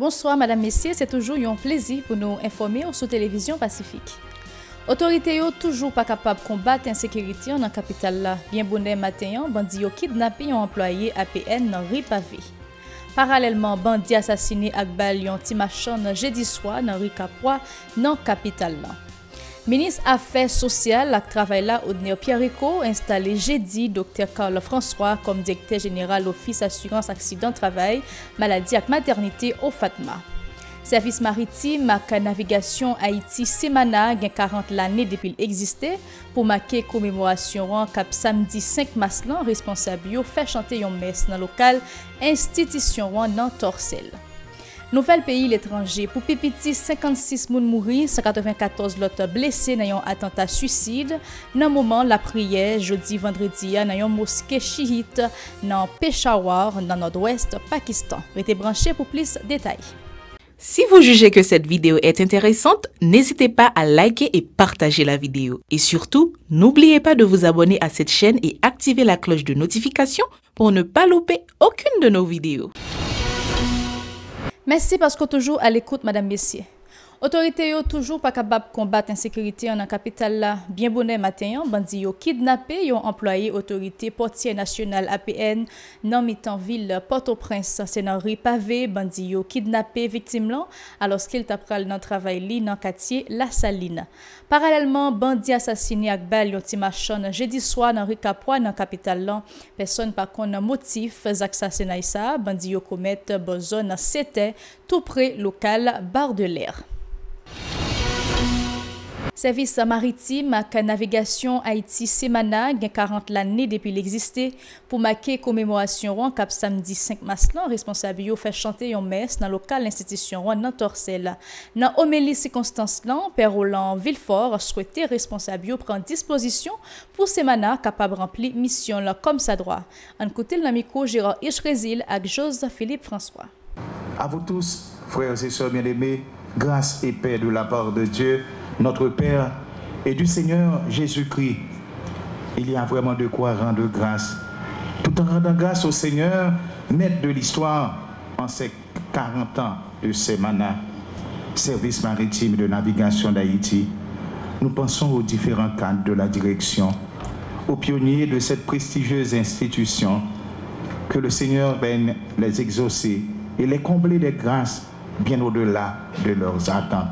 Bonsoir, madame, messieurs. C'est toujours un plaisir pour nous informer sur Télévision Pacifique. Autorités sont toujours pas capables de combattre l'insécurité dans la capitale. Bien bonnet matin, bandits ont kidnappé un employé APN dans rue Pavé. Parallèlement, bandits assassinés à bal un petit machin jeudi soir dans rue Capois dans la capitale. Ministre Affaires sociales et travail là Odner Pierrico installé jeudi Dr Carl François comme directeur général office assurance accident travail maladie et maternité au Fatma. Service maritime et navigation Haïti Semana a 40 l'année depuis l'existé pour marquer commémoration cap samedi 5 mars responsable fait chanter une messe dans local institution dans Torcel. Nouvel pays l'étranger pour pipiti 56 moun mouri, 194 l'autre blessés dans un attentat suicide dans moment la prière jeudi vendredi dans une mosquée chiite dans Peshawar dans nord-ouest Pakistan. Restez branchés pour plus de détails. Si vous jugez que cette vidéo est intéressante, n'hésitez pas à liker et partager la vidéo. Et surtout, n'oubliez pas de vous abonner à cette chaîne et activer la cloche de notification pour ne pas louper aucune de nos vidéos. Merci parce que toujours à l'écoute, madame, messieurs. Autorités sont toujours pas capables de combattre l'insécurité dans la capitale là. Bien bonnet matin, bandits ont kidnappé un employé autorité portier nationale APN dans Mitanville Port-au-Prince. C'est dans rue Pavé, bandits ont kidnappé victime là alors qu'il tapral dans travail li dans quartier La Saline. Parallèlement, bandits assassinés à bal un petit machin jeudi soir dans rue Capois dans capitale là. Personne par contre motif assassinat ça, bandits ont commettre bonne zone c'était tout près local Bar de l'Air. Service maritime et navigation Haïti Semana a 40 l'année depuis l'existé pour marquer commémoration cap samedi 5 mars responsable fait chanter une messe dans local institution dans Torcel. Dans homélie circonstance là, Père Roland Villefort souhaité responsable prendre disposition pour Semana capable remplir mission là comme ça droit. En côté le micro Gérard Ichrézil avec Joseph Philippe François. À vous tous, frères et sœurs bien-aimés, grâce et paix de la part de Dieu, notre Père, et du Seigneur Jésus-Christ. Il y a vraiment de quoi rendre grâce. Tout en rendant grâce au Seigneur, maître de l'histoire, en ces 40 ans de Semana, service maritime de navigation d'Haïti, nous pensons aux différents cadres de la direction, aux pionniers de cette prestigieuse institution, que le Seigneur vienne les exaucer et les combler de grâces bien au-delà de leurs attentes.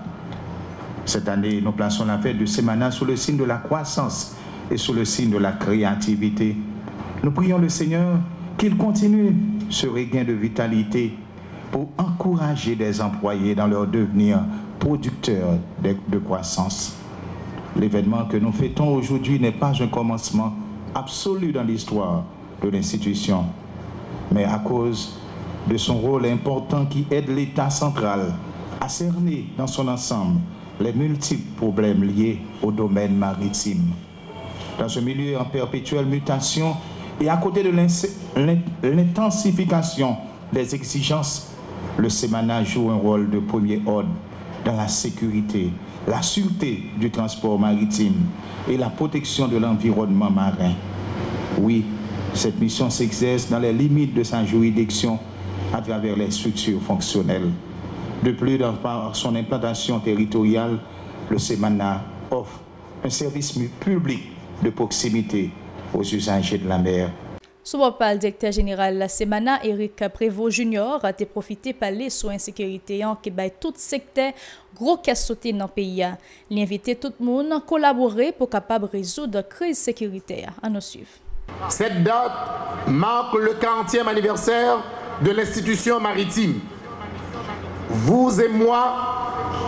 Cette année, nous plaçons la fête de Semana sous le signe de la croissance et sous le signe de la créativité. Nous prions le Seigneur qu'il continue ce regain de vitalité pour encourager des employés dans leur devenir producteurs de croissance. L'événement que nous fêtons aujourd'hui n'est pas un commencement absolu dans l'histoire de l'institution, mais à cause de son rôle important qui aide l'État central à cerner dans son ensemble les multiples problèmes liés au domaine maritime. Dans ce milieu en perpétuelle mutation et à côté de l'intensification des exigences, le Semana joue un rôle de premier ordre dans la sécurité, la sûreté du transport maritime et la protection de l'environnement marin. Oui, cette mission s'exerce dans les limites de sa juridiction à travers les structures fonctionnelles. De plus, par son implantation territoriale, le Semana offre un service public de proximité aux usagers de la mer. Sous le directeur général la Semana, Éric Prévost Junior, a été profité par les soins sécurité qui baille tout secteur gros casse sauté dans le pays. Il invite tout le monde à collaborer pour capable résoudre la crise sécuritaire. À nous suivre. Cette date marque le 40e anniversaire de l'institution maritime. Vous et moi,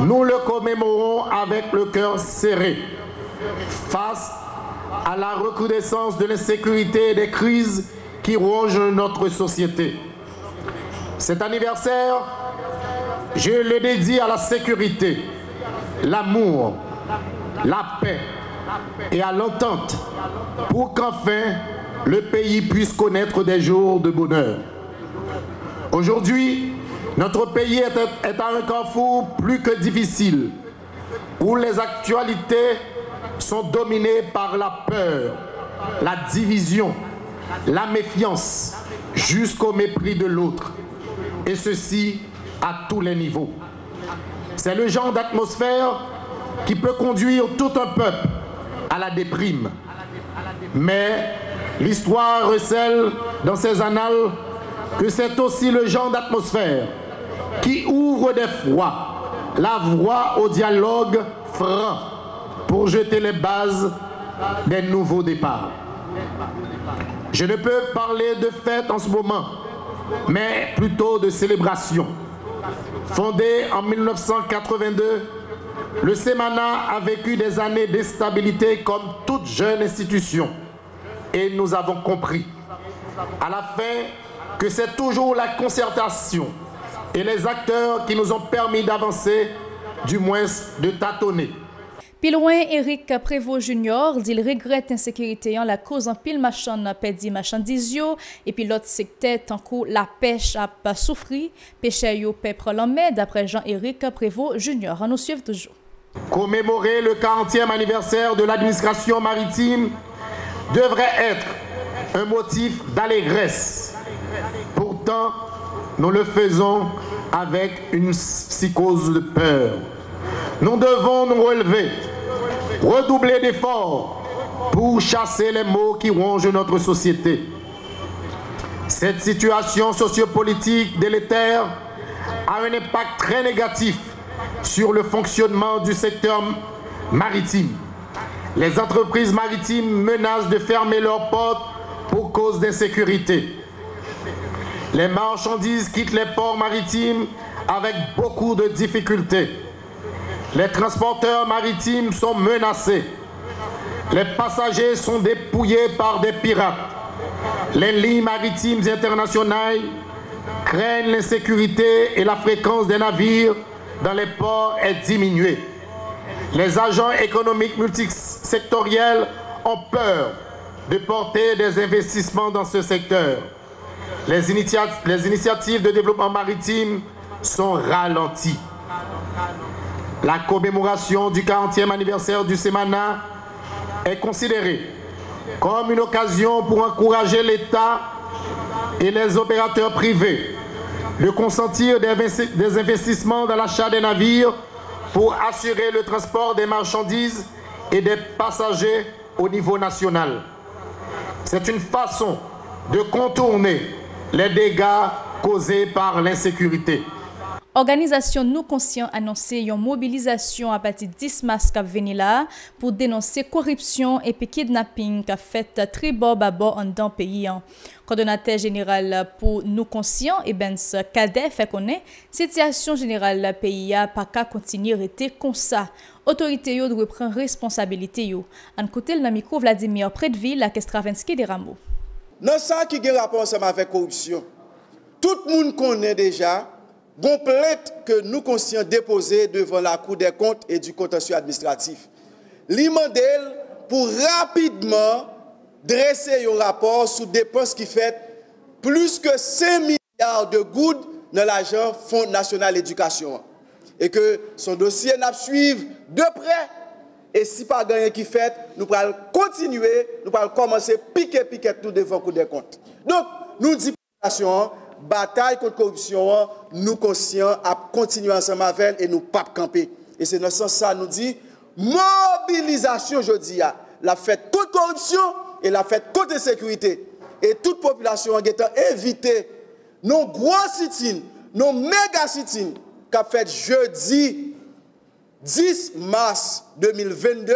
nous le commémorons avec le cœur serré. Face à la recrudescence de l'insécurité et des crises qui rongent notre société. Cet anniversaire, je le dédie à la sécurité, l'amour, la paix et à l'entente pour qu'enfin le pays puisse connaître des jours de bonheur. Aujourd'hui, notre pays est à un carrefour plus que difficile, où les actualités sont dominées par la peur, la division, la méfiance, jusqu'au mépris de l'autre. Et ceci à tous les niveaux. C'est le genre d'atmosphère qui peut conduire tout un peuple à la déprime. Mais l'histoire recèle dans ses annales que c'est aussi le genre d'atmosphère qui ouvre des fois la voie au dialogue franc pour jeter les bases des nouveaux départs. Je ne peux parler de fête en ce moment, mais plutôt de célébration. Fondé en 1982, le Semana a vécu des années d'instabilité comme toute jeune institution. Et nous avons compris à la fin que c'est toujours la concertation et les acteurs qui nous ont permis d'avancer, du moins de tâtonner. Puis loin, Éric Prévost Junior dit qu'il regrette l'insécurité en la cause en pile machin pedi marchandise et puis l'autre secteur tant que la pêche a pas souffri, pêcheur yo paie l'homme d'après Jean-Éric Prévost Junior. On nous suit toujours. Commémorer le 40e anniversaire de l'administration maritime devrait être un motif d'allégresse. Pourtant, nous le faisons avec une psychose de peur. Nous devons nous relever, redoubler d'efforts pour chasser les maux qui rongent notre société. Cette situation sociopolitique délétère a un impact très négatif sur le fonctionnement du secteur maritime. Les entreprises maritimes menacent de fermer leurs portes pour cause d'insécurité. Les marchandises quittent les ports maritimes avec beaucoup de difficultés. Les transporteurs maritimes sont menacés. Les passagers sont dépouillés par des pirates. Les lignes maritimes internationales craignent l'insécurité et la fréquence des navires dans les ports est diminuée. Les agents économiques multisectoriels ont peur de porter des investissements dans ce secteur. Les initiatives de développement maritime sont ralenties. La commémoration du 40e anniversaire du Semana est considérée comme une occasion pour encourager l'État et les opérateurs privés de consentir des investissements dans l'achat des navires pour assurer le transport des marchandises et des passagers au niveau national. C'est une façon de contourner les dégâts causés par l'insécurité. Organisation Nous Conscients annoncé une mobilisation à partir de 10 mars qui venir là pour dénoncer corruption et kidnapping qui a fait très bord à bord en dans pays. Coordonnateur général pour Nous Conscients Ebens Cadet fait connaître situation générale pays a pas qu'à continuer à rester comme ça. Autorité yo doit prendre responsabilité yo. En côté le micro Vladimir Prédeville la Kestravenski des Rameaux. Dans ça qui a rapport ensemble avec corruption. Tout le monde connaît déjà une plainte que Nous Conscients déposée devant la Cour des comptes et du contentieux administratif. L'imandel pour rapidement dresser un rapport sur dépenses qui fait plus que 5 milliards de gouttes dans l'argent Fonds national d'éducation. Et que son dossier n'a suivi de près. Et si pas gagné qui fait, nous allons continuer, nous allons commencer piquer tout devant la Cour des comptes. Donc, nous disons bataille contre la corruption, Nous Conscients à continuer ensemble avec elle et nous pas camper. Et c'est dans ce sens ça nous dit mobilisation aujourd'hui la fête contre corruption et la fête contre sécurité. Et toute population est invitée nos gros sit-in, nos méga sit-in qu'a fait jeudi 10 mars 2022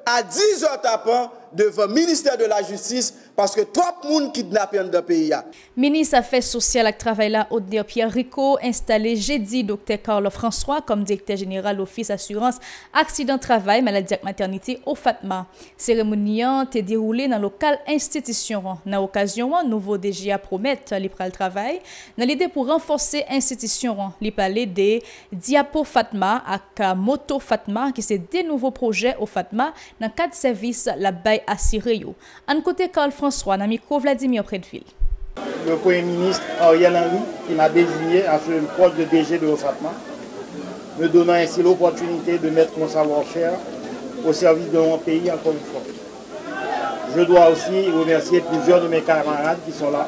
à 10h tapant devant le ministère de la Justice parce que trop de monde kidnappé dans le pays. Ministre Affaires sociales et travail là, Odile Pierre Rico, installé jeudi Dr. Carlo François comme directeur général Office Assurance Accident Travail Maladie et Maternité au Fatma. Cérémonie a été déroulée dans le local institution. Dans l'occasion, nouveau DGA promet le travail dans l'idée pour renforcer l'institution. Il parlait des Diapo Fatma et Moto Fatma qui c'est des nouveaux projets au Fatma dans cadre service la bail assuré. En côté Carl François, Namiko Vladimir Prédeville. Le Premier ministre Ariel Henry, qui m'a désigné à ce poste de DG de Fatma, me donnant ainsi l'opportunité de mettre mon savoir-faire au service de mon pays encore une fois. Je dois aussi remercier plusieurs de mes camarades qui sont là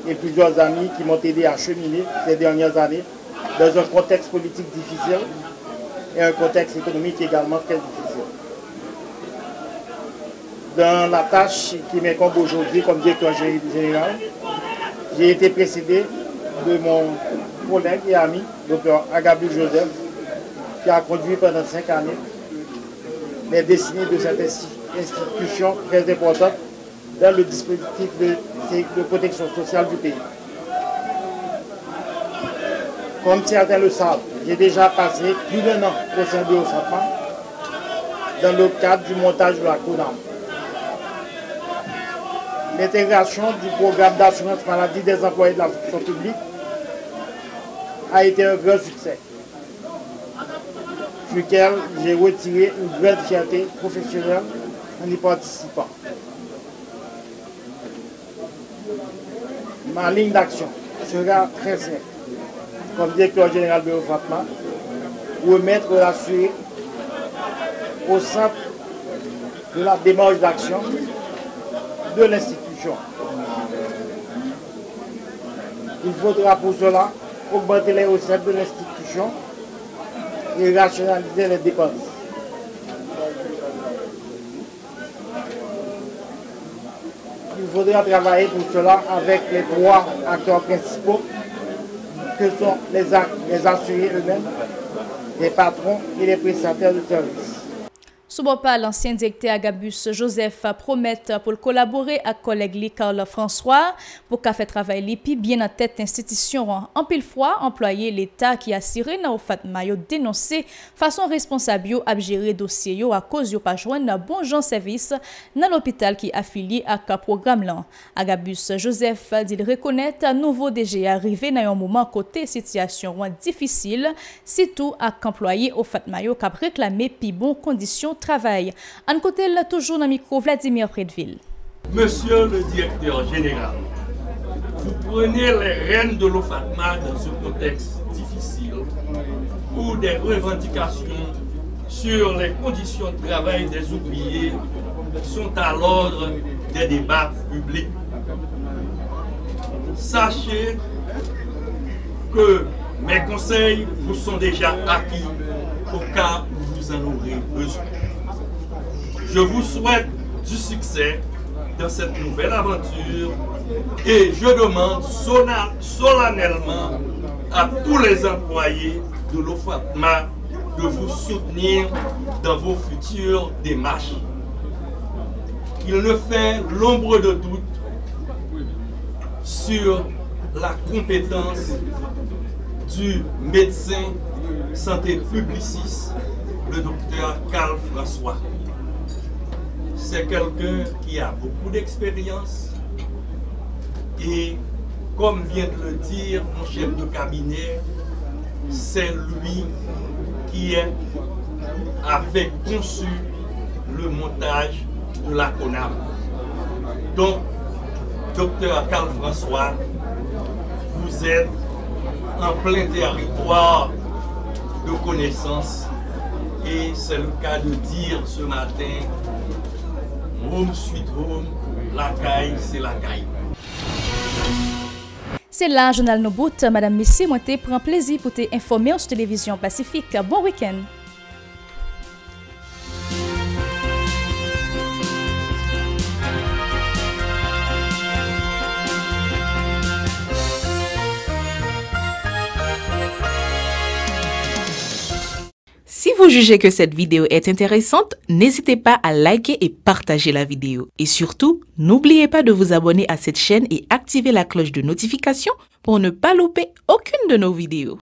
et plusieurs amis qui m'ont aidé à cheminer ces dernières années dans un contexte politique difficile et un contexte économique également très difficile. Dans la tâche qui m'incombe aujourd'hui comme directeur général, j'ai été précédé de mon collègue et ami, Dr Agabus Joseph, qui a conduit pendant 5 années les destinées de cette institution très importante dans le dispositif de protection sociale du pays. Comme certains le savent, j'ai déjà passé plus d'1 an au sein de l'OFATMA dans le cadre du montage de la CONAM. L'intégration du programme d'assurance maladie des employés de la fonction publique a été un grand succès, sur lequel j'ai retiré une grande fierté professionnelle en y participant. Ma ligne d'action sera très simple. Comme directeur général de l'OFATMA, remettre l'assuré au centre de la démarche d'action de l'institution. Il faudra pour cela augmenter les recettes de l'institution et rationaliser les dépenses. Il faudra travailler pour cela avec les 3 acteurs principaux que sont les assurés eux-mêmes, les patrons et les prestataires de services. Sous l'ancien directeur Agabus Joseph promet pour collaborer avec collègue Carl François pour faire travail lipi bien en tête institution. En pile fois, employé l'État qui a siré dans l'OFATMA dénoncé façon responsable à gérer dossier à cause de pas joindre bon gens service dans l'hôpital qui affilié à ce programme là. Agabus Joseph dit reconnaître nouveau DG arrivé dans un moment côté situation difficile, surtout à employé l'OFATMA qui a réclamé puis bon conditions travail. En côté toujours dans le micro Vladimir Prédeville. Monsieur le directeur général, vous prenez les rênes de l'OFATMA dans ce contexte difficile où des revendications sur les conditions de travail des ouvriers sont à l'ordre des débats publics. Sachez que mes conseils vous sont déjà acquis au cas où vous en aurez besoin. Je vous souhaite du succès dans cette nouvelle aventure et je demande solennellement à tous les employés de l'OFATMA de vous soutenir dans vos futures démarches. Il ne fait l'ombre de doute sur la compétence du médecin santé publiciste, le docteur Carl François. C'est quelqu'un qui a beaucoup d'expérience et, comme vient de le dire mon chef de cabinet, c'est lui qui avait conçu le montage de la CONAM. Donc, docteur Carl François, vous êtes en plein territoire de connaissances et c'est le cas de dire ce matin, home sweet home, la caille c'est la caille. C'est là, Journal Nobout, Madame Messi, moi te prend plaisir pour te informer sur Télévision Pacifique. Bon week-end. Si vous jugez que cette vidéo est intéressante, n'hésitez pas à liker et partager la vidéo. Et surtout, n'oubliez pas de vous abonner à cette chaîne et activer la cloche de notification pour ne pas louper aucune de nos vidéos.